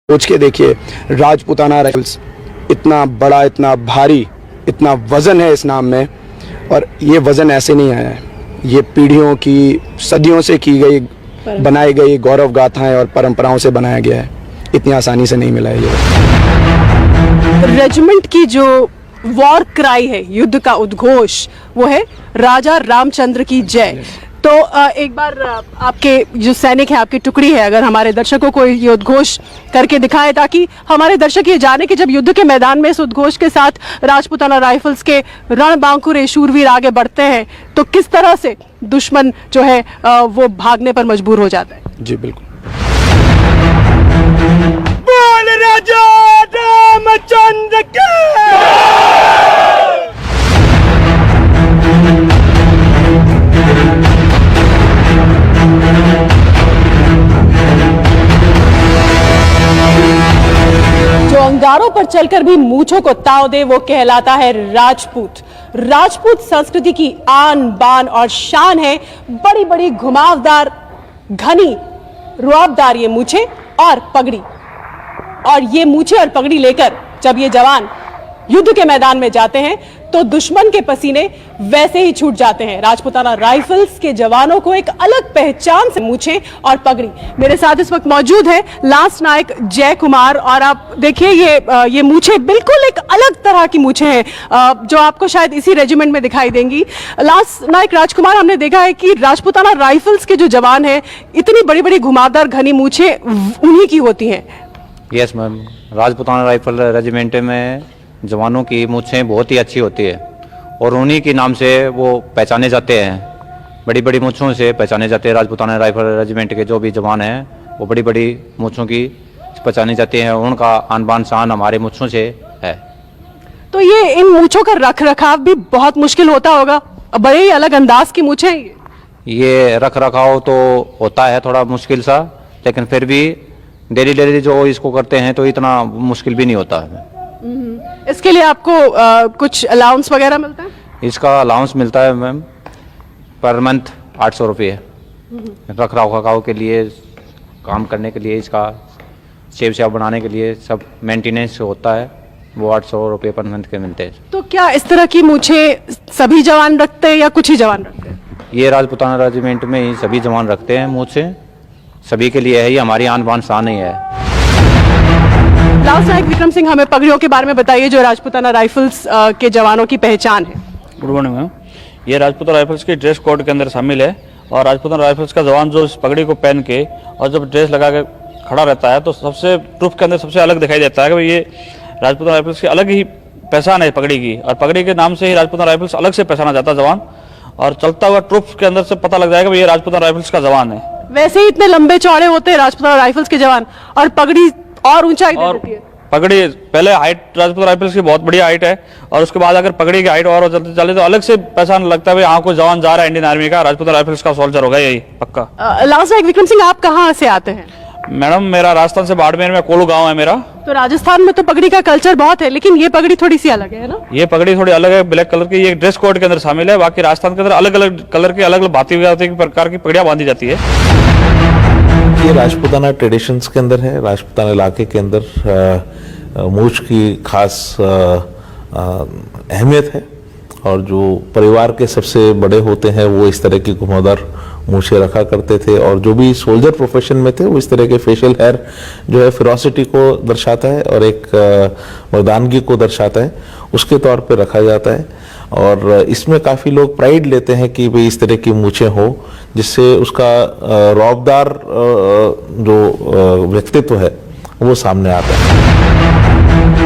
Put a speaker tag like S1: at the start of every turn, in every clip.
S1: सोच के देखिए, राजपूताना राइफल्स इतना बड़ा, इतना भारी, इतना वज़न है इस नाम में। और ये वज़न ऐसे नहीं आया है, ये पीढ़ियों की, सदियों से की गई, बनाई गई गौरव गाथाएं और परंपराओं से बनाया गया है। इतनी आसानी से नहीं मिला है ये।
S2: रेजिमेंट की जो वॉर क्राई है, युद्ध का उद्घोष, वो है राजा रामचंद्र की जय। तो एक बार आपके जो सैनिक है, आपकी टुकड़ी है, अगर हमारे दर्शकों को ये उद्घोष करके दिखाएं, ताकि हमारे दर्शक ये जाने कि जब युद्ध के मैदान में इस उद्घोष के साथ राजपूताना राइफल्स के रणबांकुरे शूरवीर आगे बढ़ते हैं तो किस तरह से दुश्मन जो है वो भागने पर मजबूर हो जाता है।
S1: जी बिल्कुल।
S3: बोल राजा रामचंद्र की
S2: जो अंगारों पर चलकर भी मूंछों को ताव दे वो कहलाता है राजपूत। राजपूत संस्कृति की आन बान और शान है बड़ी बड़ी घुमावदार, घनी, रुआबदार ये मूंछें और पगड़ी। और ये मूंछें और पगड़ी लेकर जब ये जवान युद्ध के मैदान में जाते हैं तो दुश्मन के पसीने वैसे ही छूट जाते हैं। राजपूताना राइफल्स के जवानों को एक अलग पहचान से मूंछें और पगड़ी। मेरे साथ इस वक्त मौजूद है लांस नायक जय कुमार, और आप देखिए ये मूंछें बिल्कुल एक अलग तरह की मूंछें हैं जो आपको शायद इसी रेजिमेंट में दिखाई देंगी। लांस नायक राजकुमार, हमने देखा है कि राजपूताना राइफल्स के जो जवान हैं, इतनी बड़ी बड़ी घुमावदार घनी मूंछें उन्हीं की होती हैं।
S4: Yes ma'am, Rajputana rifle regiment में जवानों की मूंछें बहुत ही अच्छी होती है और उन्हीं के नाम से वो पहचाने जाते हैं। बड़ी बड़ी मूंछों से पहचाने जाते हैं। राजपूताना राइफल रेजिमेंट के जो भी जवान हैं वो बड़ी बड़ी मूंछों की पहचानी जाती हैं। उनका आन बान शान हमारे मूंछों से है।
S2: तो ये इन मूंछों का रख रखाव भी बहुत मुश्किल होता होगा, बड़े ही अलग अंदाज की मूंछें हैं
S4: ये रख रखाव तो होता है थोड़ा मुश्किल सा, लेकिन फिर भी डेली जो इसको करते हैं तो इतना मुश्किल भी नहीं होता है।
S2: इसके लिए आपको कुछ अलाउंस वगैरह मिलता है?
S4: इसका अलाउंस मिलता है मैम पर मंथ 800 रुपये रख रखाव के लिए, काम करने के लिए, इसका शेप बनाने के लिए, सब मेंटेनेंस होता है, वो 800 रुपये पर मंथ के मिलते हैं।
S2: तो क्या इस तरह की मूंछें सभी जवान रखते हैं या कुछ ही जवान रखते हैं?
S4: ये राजपूताना रेजिमेंट में ही सभी जवान रखते हैं मूंछें, सभी के लिए है, ये हमारी आन बान शान ही है।
S2: लांस नायक विक्रम सिंह, हमें पगड़ियों के बारे में बताइए जो राजपूताना राइफल्स के जवानों की पहचान है।
S5: Good morning ma'am. ये राजपूताना राइफल्स के ड्रेस कोड के अंदर शामिल है और राजपूताना राइफल्स का जवान जो इस पगड़ी को पहन के और जब ड्रेस लगा के खड़ा रहता है तो सबसे ट्रूप के अंदर सबसे अलग दिखाई देता है कि ये राजपूताना राइफल्स की अलग ही पहचान है पगड़ी की, और पगड़ी के नाम से ही राजपूताना राइफल्स अलग से पहचाना जाता है जवान, और चलता हुआ ट्रूप के अंदर से पता लग जाएगा ये राजपूताना राइफल्स का जवान है।
S2: वैसे ही इतने लंबे चौड़े होते हैं राजपूताना राइफल्स के जवान, और पगड़ी और ऊंचाई दे देती है।
S5: पगड़ी पहले हाइट राजपूताना राइफल्स की बहुत बड़ी हाइट है और उसके बाद अगर पगड़ी की हाइट और चले तो अलग से पहचान लगता है हाँ कोई जवान जा रहा है इंडियन आर्मी का, राजपूताना राइफल्स का सोल्जर होगा यही पक्का।
S2: लांस नायक विक्रम सिंह, आप कहाँ से आते हैं?
S5: मैडम मेरा राजस्थान से बाड़मेर में कोलू गांव है मेरा।
S2: तो राजस्थान में तो पगड़ी का कल्चर बहुत है, लेकिन ये पगड़ी थोड़ी सी अलग है ना?
S5: ये पगड़ी थोड़ी अलग है, ब्लैक कलर की, ये ड्रेस कोड के अंदर शामिल है। बाकी राजस्थान के अंदर अलग अलग कलर की अलग अलग भांति प्रकार की पगड़ियां बांधी जाती है।
S6: ये राजपूताना ट्रेडिशंस के अंदर है। राजपूताना इलाके के अंदर मूंछ की खास अहमियत है और जो परिवार के सबसे बड़े होते हैं वो इस तरह की घुमावदार मूंछें रखा करते थे, और जो भी सोल्जर प्रोफेशन में थे वो इस तरह के फेशियल हेयर जो है फिरोसिटी को दर्शाता है और एक मर्दानगी को दर्शाता है, उसके तौर पे रखा जाता है। और इसमें काफ़ी लोग प्राइड लेते हैं कि भाई इस तरह की मूंछें हो, जिससे उसका रौबदार जो व्यक्तित्व है वो सामने आता है।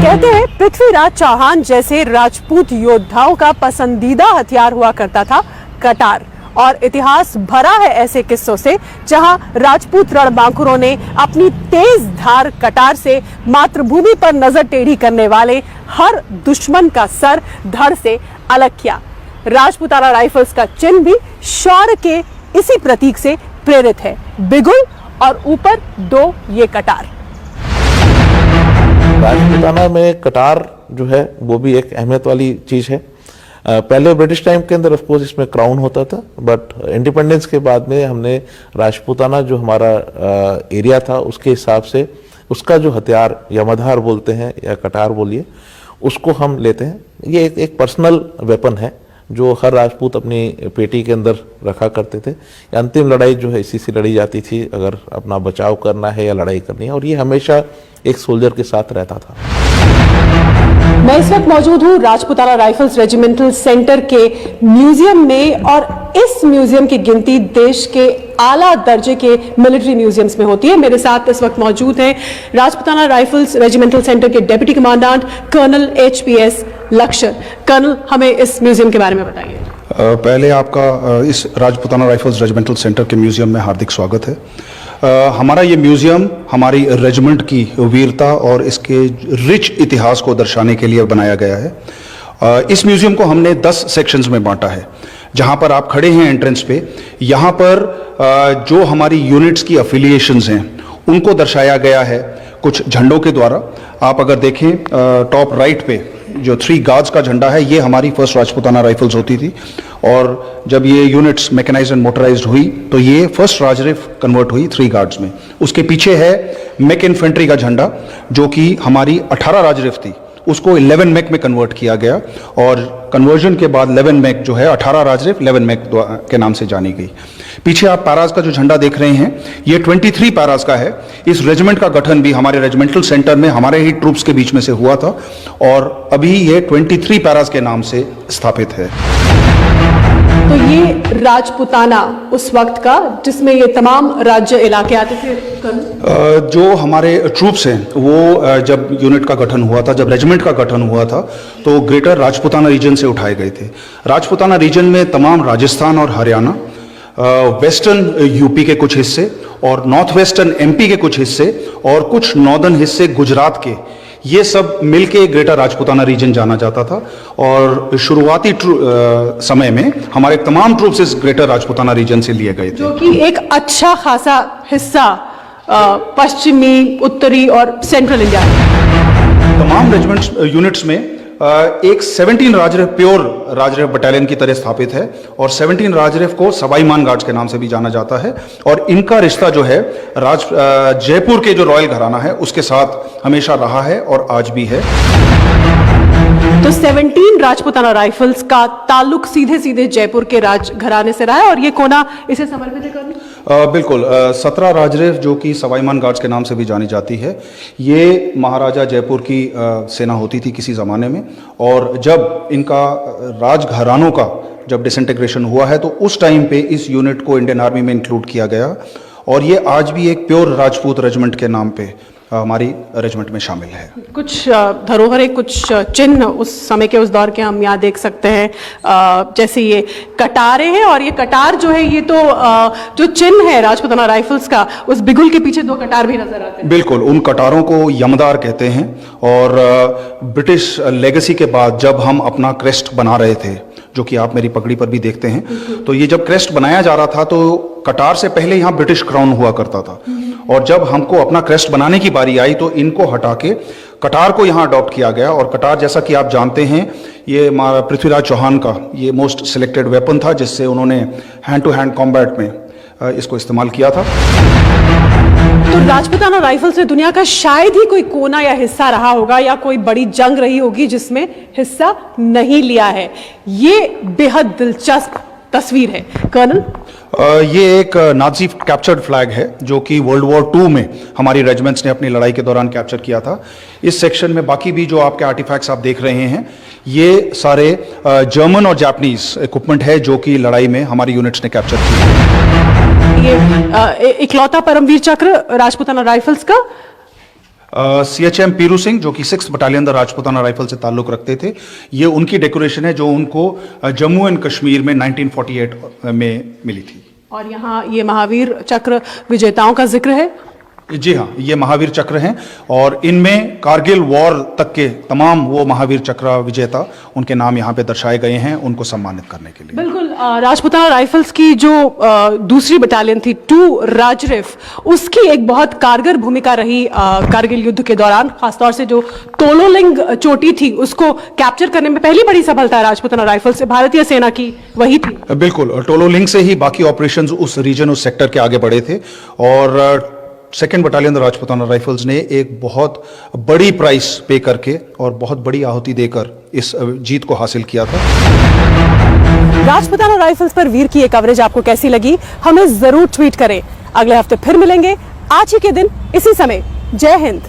S2: कहते हैं पृथ्वीराज चौहान जैसे राजपूत योद्धाओं का पसंदीदा हथियार हुआ करता था कटार, और इतिहास भरा है ऐसे किस्सों से जहां राजपूत रणबांकुरों ने अपनी तेज धार कटार से मातृभूमि पर नजर टेढ़ी करने वाले हर दुश्मन का सर धड़ से अलग किया। राजपूताना राइफल्स का चिन्ह भी शौर्य के इसी प्रतीक से प्रेरित है, बिगुल और ऊपर 2 ये कटार।
S6: राजपूताना में कटार जो है वो भी एक अहमियत वाली चीज है। पहले ब्रिटिश टाइम के अंदर ऑफ कोर्स इसमें क्राउन होता था, बट इंडिपेंडेंस के बाद में हमने राजपूताना जो हमारा एरिया था उसके हिसाब से उसका जो हथियार या मधार बोलते हैं या कटार बोलिए, उसको हम लेते हैं। ये एक पर्सनल वेपन है जो हर राजपूत अपनी पेटी के अंदर रखा करते थे। अंतिम लड़ाई जो है इसी से लड़ी जाती थी, अगर अपना बचाव करना है या लड़ाई करनी है, और ये हमेशा एक सोल्जर के साथ रहता था।
S2: मैं इस वक्त मौजूद हूं राजपुताना राइफल्स रेजिमेंटल सेंटर के म्यूजियम में, और इस म्यूजियम की गिनती देश के आला दर्जे के मिलिट्री म्यूजियम्स में होती है। मेरे साथ इस वक्त मौजूद हैं राजपुताना राइफल्स रेजिमेंटल सेंटर के डेप्यूटी कमांडेंट कर्नल HPS लक्ष्य। कर्नल, हमें इस म्यूजियम के बारे में बताइए।
S7: पहले आपका इस राजपुताना राइफल्स रेजिमेंटल सेंटर के म्यूजियम में हार्दिक स्वागत है। हमारा ये म्यूजियम हमारी रेजिमेंट की वीरता और इसके रिच इतिहास को दर्शाने के लिए बनाया गया है। इस म्यूजियम को हमने 10 सेक्शंस में बांटा है। जहां पर आप खड़े हैं एंट्रेंस पे, यहाँ पर जो हमारी यूनिट्स की अफिलिएशंस हैं उनको दर्शाया गया है कुछ झंडों के द्वारा। आप अगर देखें टॉप राइट पे जो 3 गार्ड्स का झंडा है, ये हमारी फर्स्ट राजपुताना राइफल्स होती थी, और जब ये यूनिट्स मैकेनाइज्ड एंड मोटराइज्ड हुई तो ये फर्स्ट राजरिफ कन्वर्ट हुई 3 गार्ड्स में। उसके पीछे है मैक इन्फेंट्री का झंडा जो कि हमारी 18 राजरिफ थी, उसको 11 मैक में कन्वर्ट किया गया, और कन्वर्जन के बाद 11 मैक जो है 18 राजरिफ 11 मैक के नाम से जानी गई। पीछे आप पैराज का जो झंडा देख रहे हैं, ये 23 पैराज का है। इस रेजिमेंट का गठन भी हमारे रेजिमेंटल सेंटर में हमारे ही ट्रूप्स के बीच में से हुआ था, और अभी ये 23 पैराज के नाम से स्थापित है।
S2: तो ये राजपुताना उस वक्त का जिसमें ये तमाम राज्य इलाके आते थे।
S7: जो हमारे ट्रूप्स हैं वो जब यूनिट का गठन हुआ था, जब रेजिमेंट का गठन हुआ था, तो ग्रेटर राजपुताना रीजन से उठाए गए थे। राजपुताना रीजन में तमाम राजस्थान और हरियाणा, वेस्टर्न यूपी के कुछ हिस्से और नॉर्थ वेस्टर्न MP के कुछ हिस्से और कुछ नॉर्दर्न हिस्से गुजरात के, ये सब मिलके ग्रेटर राजपुताना रीजन जाना जाता था। और शुरुआती समय में हमारे तमाम ट्रूप्स इस ग्रेटर राजपुताना रीजन से लिए गए थे,
S2: जो कि एक अच्छा खासा हिस्सा पश्चिमी, उत्तरी और सेंट्रल इंडिया।
S7: तमाम रेजिमेंट्स यूनिट्स में एक 17 राजरिफ प्योर राजरिफ बटालियन की तरह स्थापित है, और 17 राजरिफ को सवाईमान गार्ड्स के नाम से भी जाना जाता है, और इनका रिश्ता जो है जयपुर के जो रॉयल घराना है उसके साथ हमेशा रहा है और आज भी है।
S2: तो 17 राजपुताना राइफल्स का ताल्लुक सीधे सीधे जयपुर के राज घराने से रहा है, और ये कोना इसे समर्पित है कर्नल?
S7: बिल्कुल। 17 राजरिफ जो कि सवाईमान गार्ड्स के नाम से भी जानी जाती है, ये महाराजा जयपुर की सेना होती थी किसी ज़माने में, और जब इनका राजघरानों का जब डिसइंटीग्रेशन हुआ है तो उस टाइम पे इस यूनिट को इंडियन आर्मी में इंक्लूड किया गया, और ये आज भी एक प्योर राजपूत रेजिमेंट के नाम पे हमारी रेजिमेंट में शामिल है।
S2: कुछ धरोहरें, कुछ चिन्ह उस समय के, उस दौर के हम यहाँ देख सकते हैं, जैसे ये कटारे हैं, और ये कटार जो है ये तो जो चिन्ह है राजपुताना राइफल्स का, उस बिगुल के पीछे 2 कटार भी नजर आते हैं।
S7: बिल्कुल, उन कटारों को यमदार कहते हैं, और ब्रिटिश लेगेसी के बाद जब हम अपना क्रेस्ट बना रहे थे, जो कि आप मेरी पगड़ी पर भी देखते हैं, तो ये जब क्रेस्ट बनाया जा रहा था तो कटार से पहले यहाँ ब्रिटिश क्राउन हुआ करता था, और जब हमको अपना क्रेस्ट बनाने की बारी आई तो इनको हटा के कटार को यहाँ अडॉप्ट किया गया। और कटार, जैसा कि आप जानते हैं, ये पृथ्वीराज चौहान का ये मोस्ट सिलेक्टेड वेपन था, जिससे उन्होंने हैंड टू हैंड कॉम्बैट में इसको इस्तेमाल किया था।
S2: तो राजपुताना राइफल्स ने दुनिया का शायद ही कोई कोना या हिस्सा रहा होगा, या कोई बड़ी जंग रही होगी जिसमें हिस्सा नहीं लिया है। ये बेहद दिलचस्प तस्वीर है कर्नल।
S7: ये एक नाजी कैप्चर्ड फ्लैग है जो कि वर्ल्ड वॉर 2 में हमारी रेजिमेंट्स ने अपनी लड़ाई के दौरान कैप्चर किया था। इस सेक्शन में बाकी भी जो आपके आर्टिफैक्ट्स आप देख रहे हैं, ये सारे जर्मन और जापानीज इक्विपमेंट है जो कि लड़ाई में हमारी यूनिट्स ने कैप्चर किया।
S2: ये इकलौता परमवीर चक्र राजपुताना राइफल्स का
S7: CHM पीरू सिंह, जो कि 6th battalion the Rajputana rifle से ताल्लुक रखते थे, ये उनकी डेकोरेशन है जो उनको जम्मू एंड कश्मीर में 1948 में मिली थी।
S2: और यहाँ ये महावीर चक्र विजेताओं का जिक्र है।
S7: जी हाँ, ये महावीर चक्र हैं, और इनमें कारगिल वॉर तक के तमाम वो महावीर चक्र विजेता, उनके नाम यहाँ पे दर्शाए गए हैं उनको सम्मानित करने के लिए।
S2: बिल्कुल। राजपुताना राइफल्स की जो दूसरी बटालियन थी 2 राजरिफ, उसकी एक बहुत कारगर भूमिका रही कारगिल युद्ध के दौरान, खासतौर से जो तोलोलिंग चोटी थी उसको कैप्चर करने में पहली बड़ी सफलता राजपुताना राइफल्स से भारतीय सेना की वही थी। बिल्कुल,
S7: टोलोलिंग से ही बाकी ऑपरेशंस उस रीजन, उस सेक्टर के आगे बढ़े थे, और सेकेंड बटालियन राजपुताना राइफल्स ने एक बहुत बड़ी प्राइस पे करके और बहुत बड़ी आहुति देकर इस जीत को हासिल किया था।
S2: राजपुताना राइफल्स पर वीर की ये कवरेज आपको कैसी लगी, हमें जरूर ट्वीट करें। अगले हफ्ते फिर मिलेंगे आज ही के दिन इसी समय। जय हिंद।